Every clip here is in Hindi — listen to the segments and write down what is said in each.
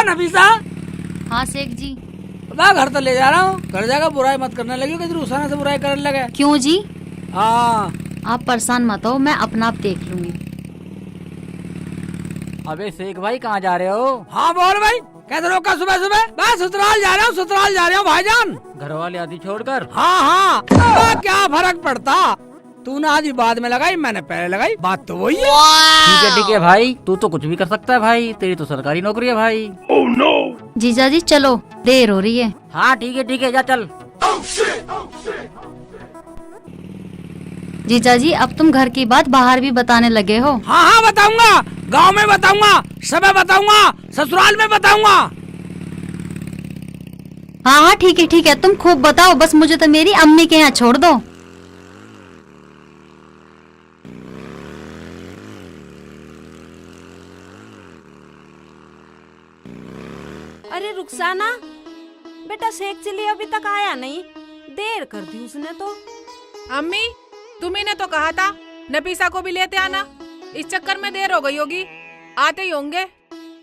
नफीसा। हाँ शेख जी। मैं घर तो ले जा रहा हूँ, घर जाकर बुराई मत करने लगी कि रुसाना से बुराई करने लगे। क्यों जी? हाँ आप परेशान मत हो, मैं अपना आप देख लूंगी। अबे शेख भाई कहाँ जा रहे हो? हाँ बोल भाई, कैसे रोका सुबह सुबह? मैं ससुराल जा रहा हूँ, ससुराल जा रहा हूँ भाईजान। घर वाले आदि छोड़कर? हाँ हाँ, क्या फर्क पड़ता? तूने आधी बाद में लगाई, मैंने पहले लगाई, बात तो वही है। ठीक है भाई, तू तो कुछ भी कर सकता है भाई, तेरी तो सरकारी नौकरी है भाई। oh, no! जीजा जी चलो, देर हो रही है। हाँ ठीक है जा चल। जीजा जी अब तुम घर की बात बाहर भी बताने लगे हो। हाँ हाँ बताऊंगा, गांव में बताऊंगा, सब बताऊंगा, ससुराल में बताऊंगा। हाँ हाँ ठीक है, तुम खूब बताओ, बस मुझे तो मेरी अम्मी के यहाँ छोड़ दो। अरे रुखसाना बेटा, शेख चिल्ली अभी तक आया नहीं, देर कर दी उसने तो। अम्मी तुम्ही ने तो कहा था नफीसा को भी लेते आना, इस चक्कर में देर हो गई होगी, आते ही होंगे।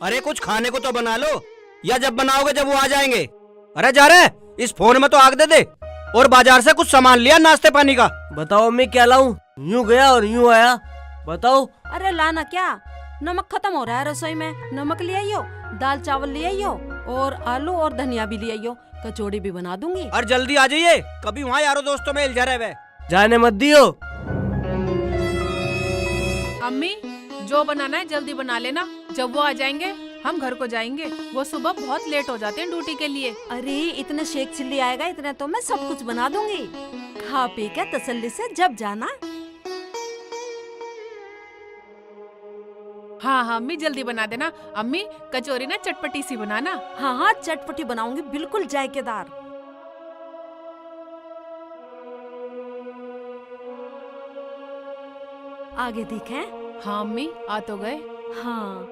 अरे कुछ खाने को तो बना लो, या जब बनाओगे जब वो आ जाएंगे। अरे जा रहे, इस फोन में तो आग दे दे। और बाजार से कुछ सामान लिया नाश्ते पानी का। बताओ अम्मी क्या लाऊं? यूं गया और यूं आया, बताओ। अरे लाना क्या, नमक खत्म हो रहा है रसोई में, नमक ले आइयो, दाल चावल ले आइयो, और आलू और धनिया भी ले आइयो, कचौड़ी भी बना दूंगी। और जल्दी आ जाइए, कभी वहाँ यारों दोस्तों में उलझा रहे। जाने मत दियो। अम्मी जो बनाना है जल्दी बना लेना, जब वो आ जाएंगे हम घर को जाएंगे, वो सुबह बहुत लेट हो जाते हैं ड्यूटी के लिए। अरे इतने शेख चिल्ली आएगा, इतने तो मैं सब कुछ बना दूंगी, खा पी के तसल्ली से जब जाना। हाँ अम्मी जल्दी बना देना। अम्मी कचौरी ना चटपटी सी बनाना। हाँ हाँ चटपटी बनाऊंगी, बिल्कुल जायकेदार। आगे दिखें? हाँ अम्मी आ तो गए। हाँ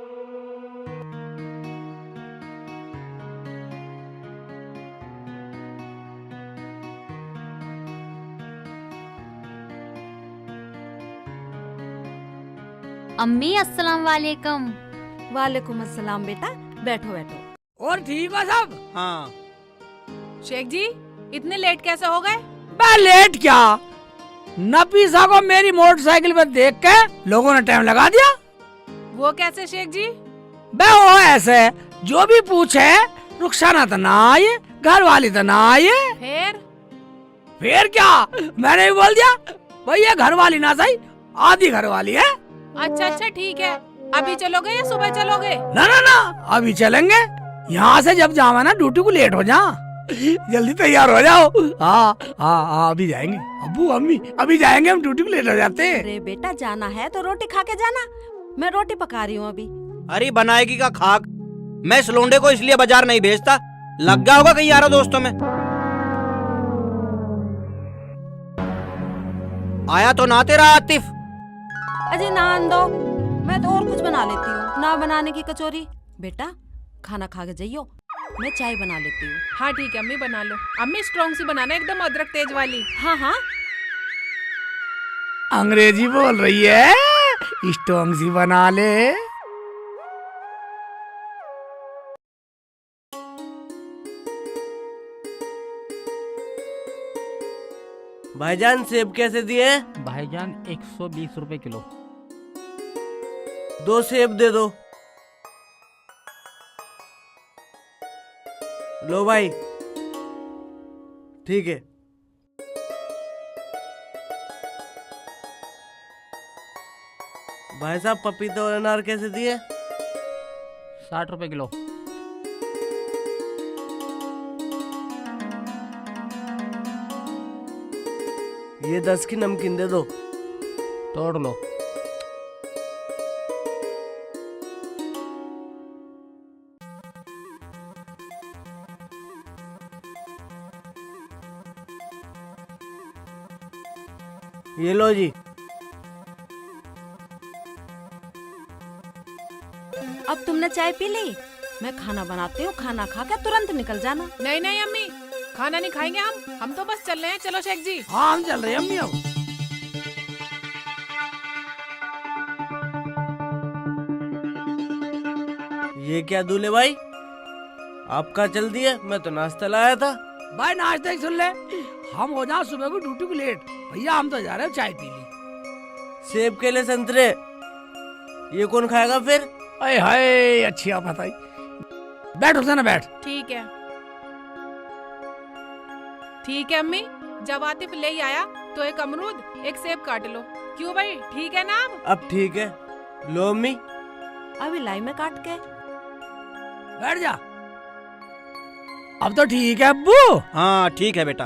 अम्मी अस्सलाम वालेकुम। वालेकुम अस्सलाम बेटा, बैठो बैठो। और ठीक है सब? हाँ शेख जी इतने लेट कैसे हो गए? मैं लेट क्या, नफीसा को मेरी मोटरसाइकिल पे देख के लोगों ने टाइम लगा दिया। वो कैसे शेख जी? बे वो ऐसे, जो भी पूछे रुखसाना तो ना आई, घर वाली तो ना आई। फिर क्या, मैंने भी बोल दिया भाई ये घर वाली ना सही, आधी घर वाली है। अच्छा ठीक है, अभी चलोगे या सुबह चलोगे? ना अभी चलेंगे, यहाँ से जब जावा ना ड्यूटी को लेट हो जा, जल्दी तैयार हो जाओ। हाँ अभी जाएंगे, अब्बू अम्मी अभी जाएंगे, हम ड्यूटी को लेट हो जाते हैं। अरे बेटा जाना है तो रोटी खा के जाना, मैं रोटी पका रही हूँ अभी। अरे बनाएगी का खाक, मैं इस लोंडे को इसलिए बाजार नहीं भेजता, लग गया होगा कहीं यारों दोस्तों में। आया तो ना तेरा आतिफ। अजय नान दो, मैं तो और कुछ बना लेती हूँ। ना बनाने की कचौरी, बेटा खाना खा के जाइयो, मैं चाय बना लेती हूँ। हाँ ठीक है अम्मी बना लो। अम्मी स्ट्रॉन्ग सी बनाना, एकदम अदरक तेज वाली। हाँ हाँ अंग्रेजी बोल रही है, स्ट्रॉन्ग सी बना ले। भाईजान सेब कैसे दिए? भाईजान 120 रुपए किलो। 2 सेब दे दो। लो भाई, ठीक है। भाई साहब पपीते और अनार कैसे दिए? 60 रुपए किलो। ये 10 की नमकीन दे दो। तोड़ लो। ये लो जी। अब तुमने चाय पी ली? मैं खाना बनाती हूँ, खाना खा के तुरंत निकल जाना। नहीं नहीं अम्मी, खाना नहीं खाएंगे हम तो बस चल रहे हैं। चलो शेख जी। हाँ हम चल रहे हैं अम्मी अब। ये क्या दूल्हे भाई, आपका चल दिया? मैं तो नाश्ता लाया था। भाई नाश्ते ही सुन ले, हम हो जाओ सुबह को ड्यूटी को लेट। भैया हम तो जा रहे हो चाय पी ली। सेब केले संतरे ये कौन खाएगा फिर? अरे हाय अच्छी आप बताई। बैठ उसे ना बैठ। ठीक है ठीक है अम्मी, जब आतिफ ले ही आया तो एक अमरूद एक सेब काट लो। क्यों भाई, ठीक है ना? अब ठीक है, लो अम्मी। अभी लाई में काट के। बैठ जा। अब तो ठीक है अब्बू। हाँ ठीक है बेटा।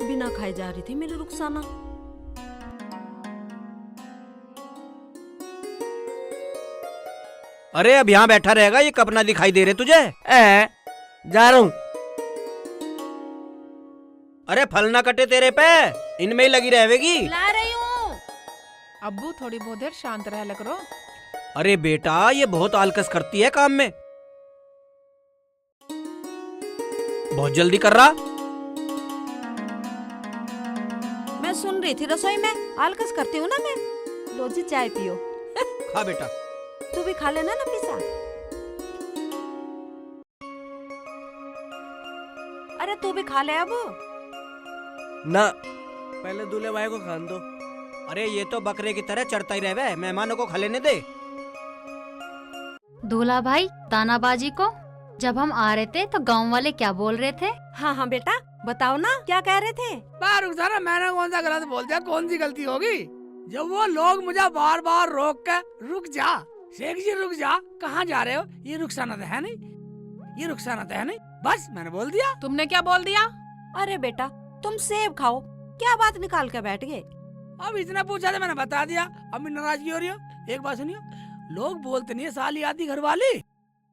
बिना खाई जा रही थी मेरी रुखसाना। अरे अब यहाँ बैठा रहेगा, ये कब ना दिखाई दे रहे तुझे? जा रहा हूँ। अरे फल ना कटे तेरे पे, इनमें ही लगी रहेगी। ला रही हूँ। अब्बू थोड़ी बहुत देर शांत रह करो। अरे बेटा ये बहुत आलकस करती है काम में, बहुत जल्दी कर रहा। मैं सुन रही थी रसोई में, आलकस करती हूँ ना मैं। लो जी चाय पियो। खा बेटा। तू भी खा लेना ना पिसा। अरे तू भी खा ले अब। ना, पहले दूल्हे भाई को खान दो। अरे ये तो बकरे की तरह चढ़ता ही रहे, मेहमानों को खा लेने दे। दूल्हा भाई, तानाबाजी को जब हम आ रहे थे तो गांव वाले क्या बोल रहे थे? हाँ हाँ बेटा बताओ ना, क्या कह रहे थे? रुखसाना मैंने कौन सा गलत बोल दिया? कौन सी गलती होगी? जब वो लोग मुझे बार बार रोक कर रुक जा शेख जी रुक जा, कहाँ जा रहे हो? ये रुखसाना तो है नहीं, ये रुखसाना तो है नहीं, बस मैंने बोल दिया। तुमने क्या बोल दिया? अरे बेटा तुम सेब खाओ, क्या बात निकाल के बैठ गए? अब इतना पूछा तो मैंने बता दिया। अम्मी नाराजगी हो रही हो? एक बात सुनियो, लोग बोलते नहीं है साली आदि घर वाली।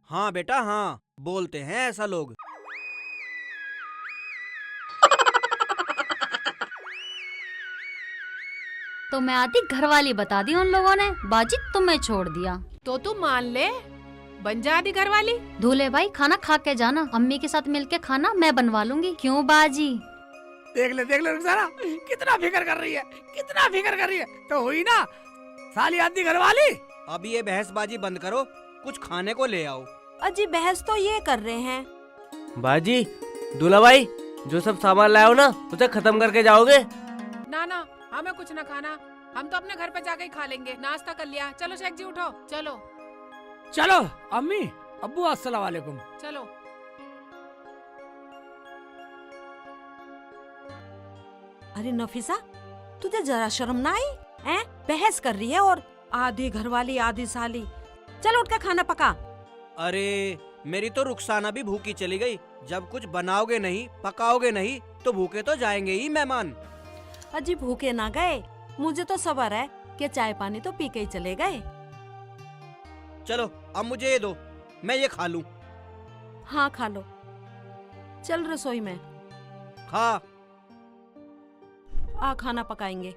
हाँ बेटा हाँ, बोलते हैं ऐसा लोग। तो मैं आती घरवाली बता दी उन लोगों ने, बाजी तुम्हें छोड़ दिया। तो तू मान ले, बन जा आदि घर वाली। दूल्हे भाई खाना खा के जाना, अम्मी के साथ मिलके खाना मैं बनवा लूंगी। क्यों बाजी? देख ले रुखसाना कितना फिक्र कर रही है, कितना फिक्र कर रही है। तो हुई ना साली आदि घर वाली। अब ये बहसबाजी बंद करो, कुछ खाने को ले आओ। अजी बहस तो ये कर रहे हैं। बाजी, दूल्हा भाई जो सब सामान लाए हो ना उसे खत्म करके जाओगे? ना ना, हमें कुछ ना खाना, हम तो अपने घर पे जाके ही खा लेंगे। नाश्ता कर लिया। चलो शेख जी उठो, चलो चलो अम्मी अब्बू अस्सलाम वालेकुम। चलो। अरे नफीसा तुझे जरा शर्म ना आई? हैं? बहस कर रही है और आधी घरवाली आधी साली। चल उठ कर खाना पका। अरे मेरी तो रुखसाना भी भूखी चली गई। जब कुछ बनाओगे नहीं पकाओगे नहीं तो भूखे तो जाएंगे ही मेहमान। अजी भूखे ना गए, मुझे तो सब्र है कि चाय पानी तो पी के ही चले गए। चलो अब मुझे ये दो, मैं ये खा लूं। हाँ खा लो, चल रसोई में खा। आ खाना पकाएंगे।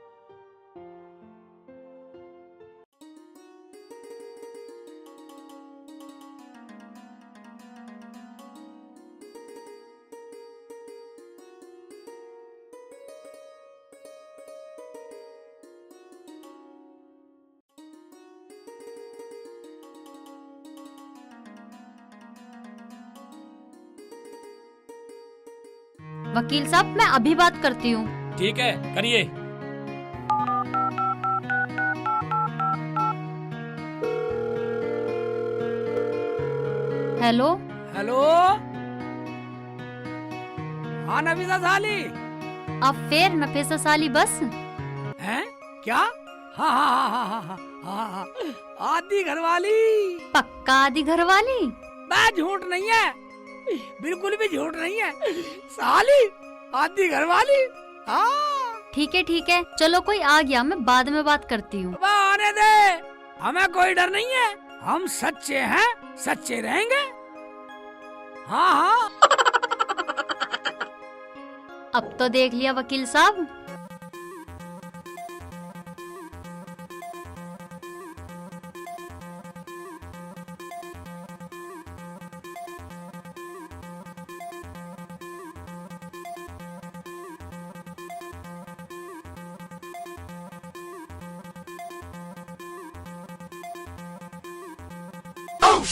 वकील साहब मैं अभी बात करती हूँ। ठीक है करिए। हेलो हेलो हाँ नफीसा साली। अब फिर नफीसा साली बस? हैं क्या? हाँ हाँ हाँ हाँ हाँ हाँ हाँ आदि घरवाली। पक्का आदि घरवाली? मैं झूठ नहीं है, बिल्कुल भी झूठ नहीं है। साली आदि घरवाली। हाँ ठीक है चलो कोई आ गया, मैं बाद में बात करती हूँ। अब आने दे, हमें कोई डर नहीं है, हम सच्चे हैं, सच्चे रहेंगे। हाँ हाँ अब तो देख लिया वकील साहब। हाँ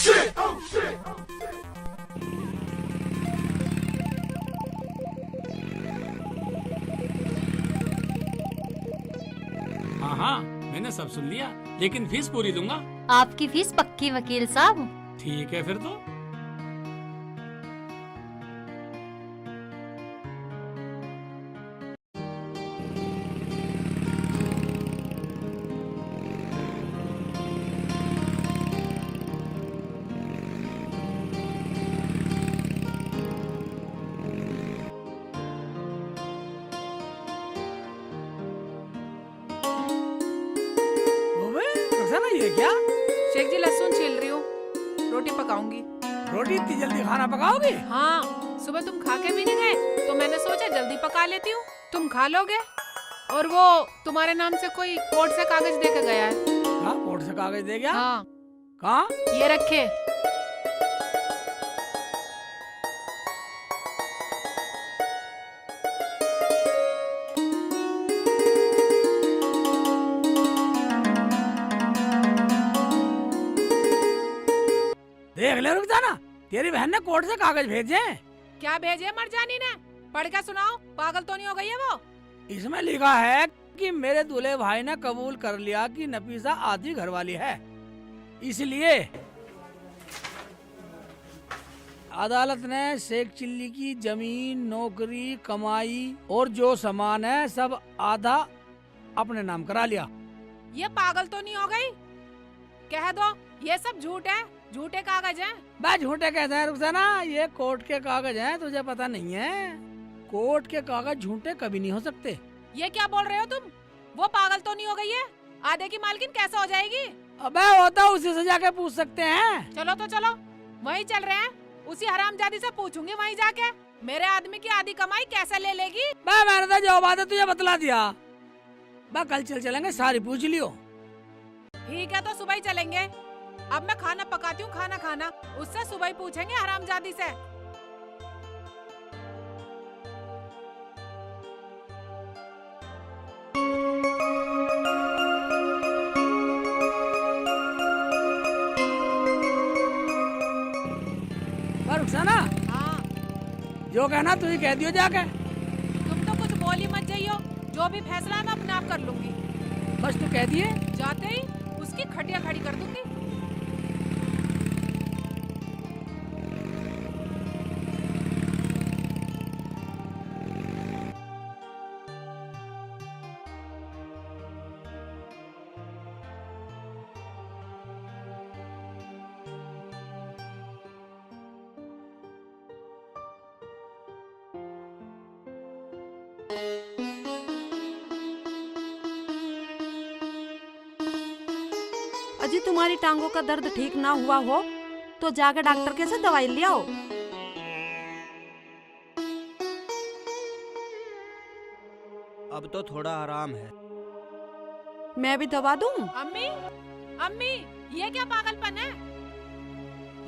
हाँ, मैंने सब सुन लिया, लेकिन फीस पूरी दूंगा। आपकी फीस पक्की वकील साहब। ठीक है फिर तो। ओबे रुखसाना, ये क्या? शेख जी लहसुन छील रही हूँ, रोटी पकाऊंगी। रोटी इतनी जल्दी खाना पकाओगे? हाँ, सुबह तुम खा के भी नहीं गए तो मैंने सोचा जल्दी पका लेती हूँ, तुम खा लोगे। और वो तुम्हारे नाम से कोई कोर्ट से कागज दे के गया है। हाँ, कोर्ट से कागज दे गया? हाँ, कहाँ? ये रखे। देख ले रुखसाना, तेरी बहन ने कोर्ट से कागज भेजे हैं। क्या भेजे मरजानी ने? पढ़ के सुनाओ, पागल तो नहीं हो गई है वो? इसमें लिखा है कि मेरे दूल्हे भाई ने कबूल कर लिया कि नफीसा आधी घरवाली है, इसलिए अदालत ने शेख चिल्ली की जमीन, नौकरी, कमाई और जो सामान है सब आधा अपने नाम करा लिया। ये पागल तो नहीं हो गई? कह दो ये सब झूठ है, झूठे कागज हैं। बस झूठे कहते हैं रुखसाना, ये कोर्ट के कागज हैं, तुझे पता नहीं है? कोर्ट के कागज झूठे कभी नहीं हो सकते। ये क्या बोल रहे हो तुम? वो पागल तो नहीं हो गई है? आधे की मालकिन कैसे हो जाएगी? अबे होता उसी से जाके पूछ सकते हैं। चलो तो चलो, वहीं चल रहे हैं, उसी हरामजादी से पूछूंगी वहीं जाके, मेरे आदमी की आधी कमाई कैसे ले लेगी। बे मैंने तो जो बात है तुझे बतला दिया। बे कल चलेंगे, सारी पूछ लियो। ठीक है तो सुबह ही चलेंगे। अब मैं खाना पकाती हूँ, खाना खाना, उससे सुबह ही पूछेंगे हरामजादी से। रुखसाना, हाँ, जो कहना तू ही कह दियो जाके। तुम तो कुछ बोल ही मत जाइयो, जो भी फैसला मैं अपने आप कर लूंगी। बस तू कह दिए। जाते ही उसकी खटिया खड़ी कर दूंगी। अजी तुम्हारी टांगों का दर्द ठीक ना हुआ हो तो जाकर डॉक्टर के से दवाई ले आओ। अब तो थोड़ा आराम है। मैं भी दवा दूं? अम्मी, अम्मी, ये क्या पागलपन है?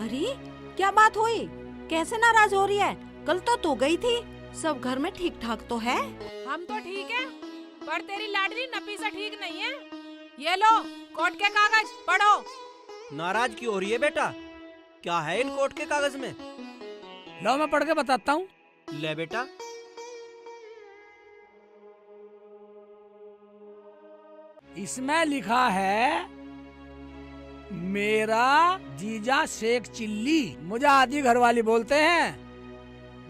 अरे क्या बात हुई? कैसे नाराज हो रही है? कल तो तू गई थी, सब घर में ठीक ठाक तो है? हम तो ठीक है, पर तेरी लाडली नफीसा ठीक नहीं है। ये लो कोर्ट के कागज, पढ़ो। नाराज क्यों हो रही है बेटा? क्या है इन कोर्ट के कागज में? लो मैं पढ़ के बताता हूँ। ले बेटा। इसमें लिखा है, मेरा जीजा शेख चिल्ली, मुझे आधी घरवाली बोलते हैं।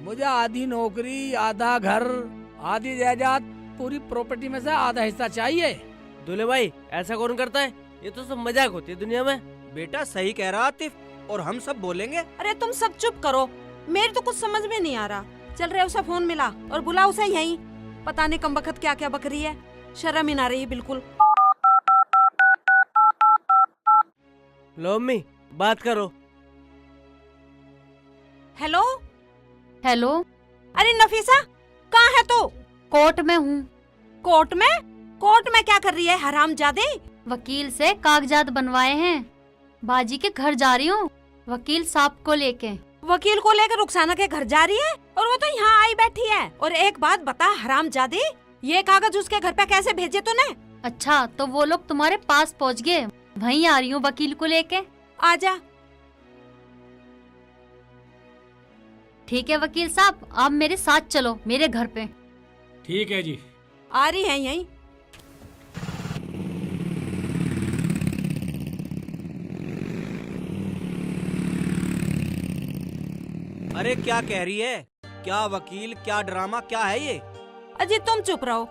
मुझे आधी नौकरी, आधा घर, आधी जायदाद, पूरी प्रॉपर्टी में से आधा हिस्सा चाहिए। दूल्हे भाई ऐसा कौन करता है? ये तो सब मजाक होती है दुनिया में। बेटा सही कह रहा आतिफ, और हम सब बोलेंगे। अरे तुम सब चुप करो, मेरे तो कुछ समझ में नहीं आ रहा। चल रहे उसे फोन मिला और बुला उसे यहीं। पता नहीं कम वक्त क्या क्या बक रही है, शर्म ही ना रही बिल्कुल। लो अम्मी बात करो। हेलो हेलो, अरे नफीसा कहाँ है तू? कोर्ट में हूँ। कोर्ट में? कोर्ट में क्या कर रही है हरामजादे? वकील से कागजात बनवाए हैं, बाजी के घर जा रही हूँ वकील साहब को लेके। वकील को लेकर रुखसाना के घर जा रही है और वो तो यहाँ आई बैठी है। और एक बात बता हरामजादे, ये कागज उसके घर पे कैसे भेजे तूने? अच्छा तो वो लोग तुम्हारे पास पहुँच गए, वहीं आ रही हूँ वकील को लेके। आजा। ठीक है वकील साहब, आप मेरे साथ चलो मेरे घर पे। ठीक है जी। आ रही है यहीं। अरे क्या कह रही है? क्या वकील, क्या ड्रामा, क्या है ये? अजी तुम चुप रहो।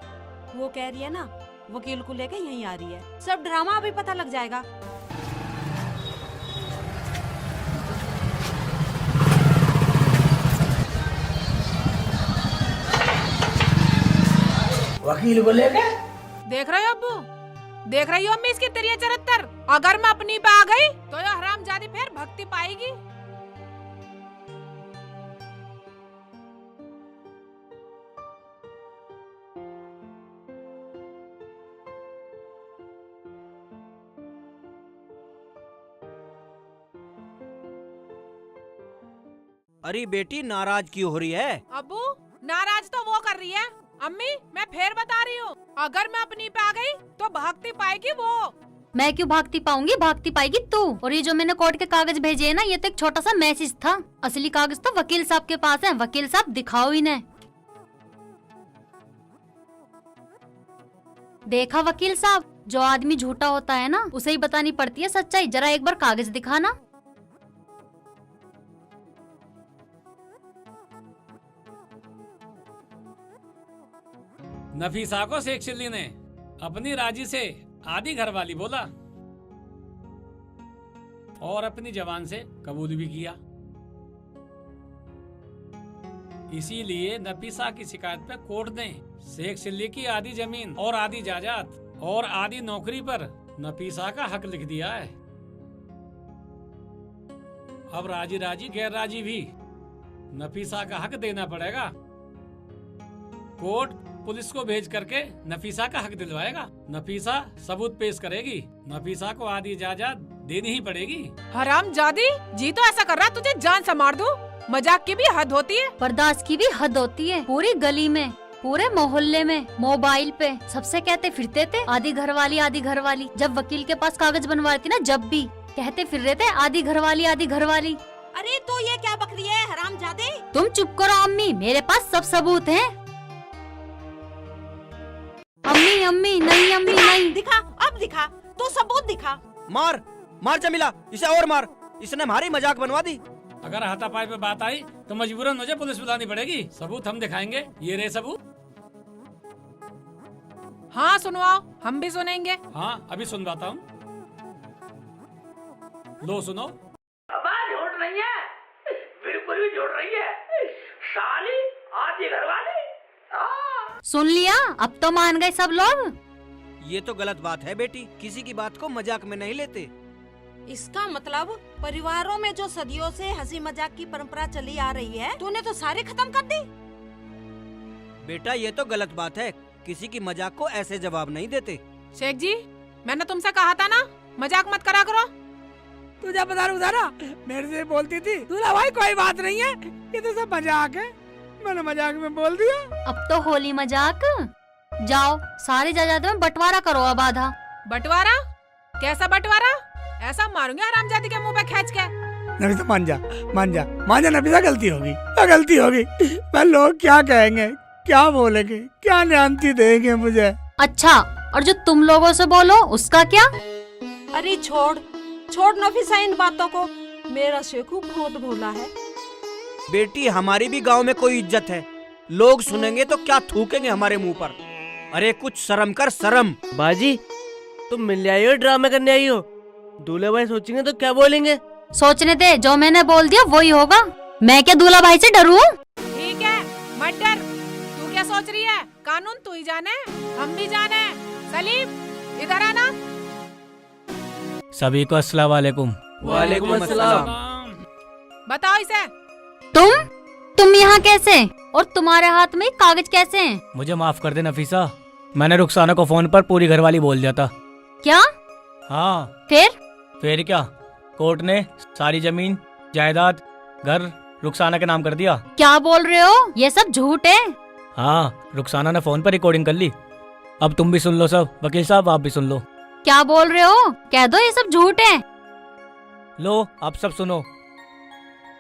वो कह रही है ना, वकील को लेके यहीं आ रही है। सब ड्रामा अभी पता लग जाएगा। वकील को लेके देख रहे हो अब्बू, देख रही हो अम्मी इसकी तिरिया चरित्र। अगर मैं अपनी पे आ गई तो यह हरामजादी फिर भक्ति पाएगी। अरे बेटी नाराज क्यों हो रही है? अब्बू नाराज तो वो कर रही है। अम्मी मैं फिर बता रही हूँ, अगर मैं अपनी पे आ गई तो भागती पाएगी वो। मैं क्यों भागती पाऊंगी, भागती पाएगी तू। और ये जो मैंने कोर्ट के कागज भेजे है ना, ये तो एक छोटा सा मैसेज था। असली कागज तो वकील साहब के पास है। वकील साहब दिखाओ इन्हें। देखा वकील साहब, जो आदमी झूठा होता है ना, उसे ही बतानी पड़ती है सच्चाई। जरा एक बार कागज दिखाना। नफीसा को शेख चिल्ली ने अपनी राजी से आधी घरवाली बोला और अपनी जबान से कबूल भी किया। इसीलिए नफीसा की शिकायत पे कोर्ट ने शेख चिल्ली की आधी जमीन और आधी जायदाद और आधी नौकरी पर नफीसा का हक लिख दिया है। अब राजी राजी गैर राजी भी नफीसा का हक देना पड़ेगा। कोर्ट पुलिस को भेज करके नफीसा का हक दिलवाएगा। नफीसा सबूत पेश करेगी। नफीसा को आधी जायदाद देनी ही पड़ेगी। हरामजादी जी तो ऐसा कर रहा तुझे जान से मार दूं। मजाक की भी हद होती है। बर्दाश्त की भी हद होती है। पूरी गली में, पूरे मोहल्ले में, मोबाइल पे सबसे कहते फिरते थे आधी घरवाली आधी घरवाली। जब वकील के पास कागज बनवाए थे ना, जब भी कहते फिर रहे थे आधी घरवाली आधी घरवाली। अरे तो ये क्या बक रही है हरामजादे? तुम चुप करो अम्मी, मेरे पास सब सबूत हैं। अम्मी अम्मी नहीं, अम्मी नहीं। दिखा, अब दिखा, तू सबूत दिखा। मार मार जमीला, इसे और मार। इसने हमारी मजाक बनवा दी। अगर हाथापाई पे बात आई तो मजबूरन मुझे पुलिस बुलानी पड़ेगी। सबूत हम दिखाएंगे। ये रहे सबूत। हाँ सुनवाओ, हम भी सुनेंगे। हाँ अभी सुनवाता हूँ। लो सुनो। बात झूठ नहीं है, बिल्कुल भी झूठ नहीं है। साली आधी घरवाली। सुन लिया, अब तो मान गए सब लोग। ये तो गलत बात है बेटी, किसी की बात को मजाक में नहीं लेते। इसका मतलब परिवारों में जो सदियों से हंसी मजाक की परंपरा चली आ रही है, तूने तो सारे खत्म कर दी। बेटा ये तो गलत बात है, किसी की मजाक को ऐसे जवाब नहीं देते। शेख जी मैंने तुमसे कहा था ना, मजाक मत करा करो। तुझे पता रुक ना, मेरे से बोलती थी दूल्हा भाई कोई बात नहीं है, ये तो सब मजाक है। मैंने मजाक में बोल दिया। अब तो होली मजाक। जाओ सारी जायदाद में बंटवारा करो अब आधा। बंटवारा? कैसा बंटवारा? ऐसा मारूंगी हरामजादी के मुंह पे खींच के। नफीसा मान जा, मान जा, मान जा नफीसा, गलती होगी, गलती होगी। मैं लोग क्या कहेंगे, क्या बोलेंगे, क्या न्यान्ती देंगे मुझे। अच्छा, और जो तुम लोगों से बोलो उसका क्या? अरे छोड़ छोड़ नफीसा इन बातों को। मेरा शेखू बहुत भोला है। बेटी हमारी भी गांव में कोई इज्जत है, लोग सुनेंगे तो क्या थूकेंगे हमारे मुंह पर। अरे कुछ शर्म कर, शर्म। बाजी तुम मिल आई हो, ड्रामे करने आई हो? दूल्हे भाई सोचेंगे तो क्या बोलेंगे? सोचने दे, जो मैंने बोल दिया वही होगा। मैं क्या दूल्हा भाई से डरूं? ठीक है मत डर। तू क्या सोच रही है? कानून तू ही जाने, हम भी जाने। सलीम इधर आना। सभी को अस्सलाम वालेकुम। वालेकुम अस्सलाम। बताओ इसे। तुम यहाँ कैसे? और तुम्हारे हाथ में कागज कैसे हैं? मुझे माफ कर दे नफीसा, मैंने रुखसाना को फोन पर पूरी घरवाली बोल दिया था। क्या? हाँ फिर क्या, कोर्ट ने सारी जमीन जायदाद घर रुखसाना के नाम कर दिया। क्या बोल रहे हो? ये सब झूठ है। हाँ, रुखसाना ने फोन पर रिकॉर्डिंग कर ली। अब तुम भी सुन लो सब। वकील साहब आप भी सुन लो। क्या बोल रहे हो? कह दो ये सब झूठ है। लो आप सब सुनो।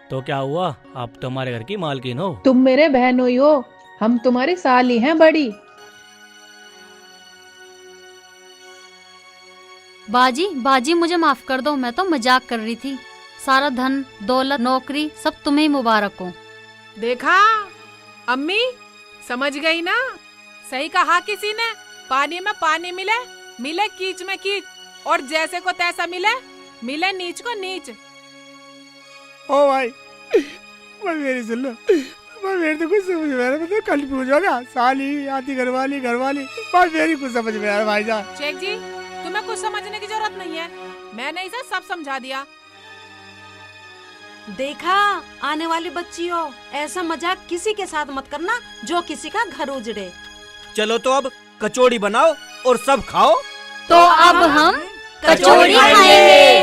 तो क्या हुआ, आप तो हमारे घर की मालकिन हो। तुम मेरे बहनोई हो, हम तुम्हारी साली हैं बड़ी। बाजी बाजी मुझे माफ कर दो, मैं तो मजाक कर रही थी। सारा धन दौलत नौकरी सब तुम्हें ही मुबारक हो। देखा अम्मी, समझ गई ना, सही कहा किसी ने, पानी में पानी मिले, मिले कीच में कीच, और जैसे को तैसा मिले, मिले नीच को नीच। ओ भाई, मैं मेरी सुन लो, मैं मेरी तो कुछ समझ में आ रहा, मतलब कल पूछोगा साली आती घरवाली बात मेरी कुछ समझ में आ रहा भाईजान। शेख जी, तुम्हें कुछ समझने की जरूरत नहीं है, मैंने इसे सब समझा दिया। देखा आने वाली बच्चियों, ऐसा मजाक किसी के साथ मत करना जो किसी का घर उजड़े। चलो तो अब कचौड़ी बनाओ और सब खाओ। तो अब हम कचौड़ी खाएंगे।